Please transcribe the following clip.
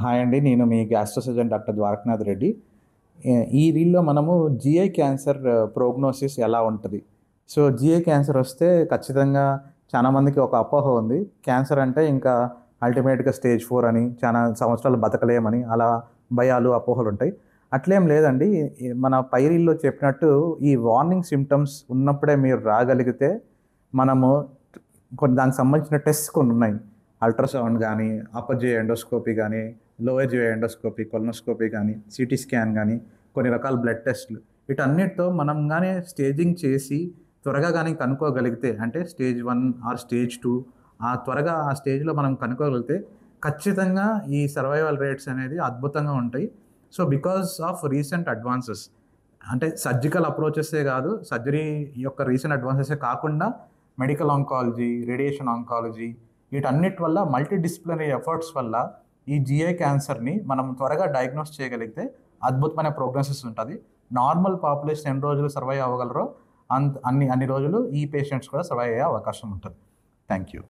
Hi అండి. నేను మీ gastro surgeon doctor Dwarakanath Reddy. ఈ రీల్‌లో మనము జీఐ క్యాన్సర్ ప్రోగ్నోసిస్ ఎలా ఉంటది? సో, జీఐ క్యాన్సర్ వస్తే ఖచ్చితంగా చాలా మందికి ఒక అపోహ ఉంది. క్యాన్సర్ అంటే ఇంకా అల్టిమేట్‌గా స్టేజ్ 4 అని, చాలా సంవత్సరాలు బతకలేమని అలా భయాలు, అపోహలుంటాయి. అట్లేం లేదండి. మన పై రీల్‌లో చెప్పినట్టు ఈ వార్నింగ్ సింప్టమ్స్ ఉన్నప్పుడే మీరు రాగలిగితే మనము దానికి సంబంధించిన టెస్ట్స్ కొన్నున్నాయి. అల్ట్రాసౌండ్ గానీ, అప్పర్ జిఐ ఎండోస్కోపీ గానీ, లోయర్ జిఐ ఎండోస్కోపీ, కొలనోస్కోపీ గానీ, సిటీ స్కాన్ గానీ, కొన్ని రకాల బ్లడ్ టెస్ట్‌లు వీటన్నిటితో మనం గానీ స్టేజింగ్ చేసి త్వరగా గానీ కనుక్కోగలిగితే, అంటే స్టేజ్ 1 ఆర్ స్టేజ్ 2 త్వరగా ఆ స్టేజ్‌లో మనం కనుక్కోగలిగితే ఖచ్చితంగా ఈ సర్వైవల్ రేట్స్ అనేది అద్భుతంగా ఉంటాయి. So, because of recent advances, అంటే సర్జికల్ అప్రోచెసే గాదు, సర్జరీ యొక్క రీసెంట్ అడ్వాన్సెసే కాకుండా మెడికల్ ఆంకాలజీ, రేడియేషన్ ఆంకాలజీ వీటన్నిటి వల్ల మల్టీ డిసిప్లినరీ ఎఫర్ట్స్ వల్ల ఈ జీఐ క్యాన్సర్‌ని మనం త్వరగా డయాగ్నోస్ చేయగలిగితే అద్భుతమైన ప్రోగ్నోసిస్ ఉంటది. నార్మల్ పాపులేషన్ ఎన్ని రోజులు సర్వైవ్ అవ్వగలరో అన్ని రోజులు ఈ పేషెంట్స్ కూడా సర్వైవ్ అయ్యే అవకాశం ఉంటది. Thank you.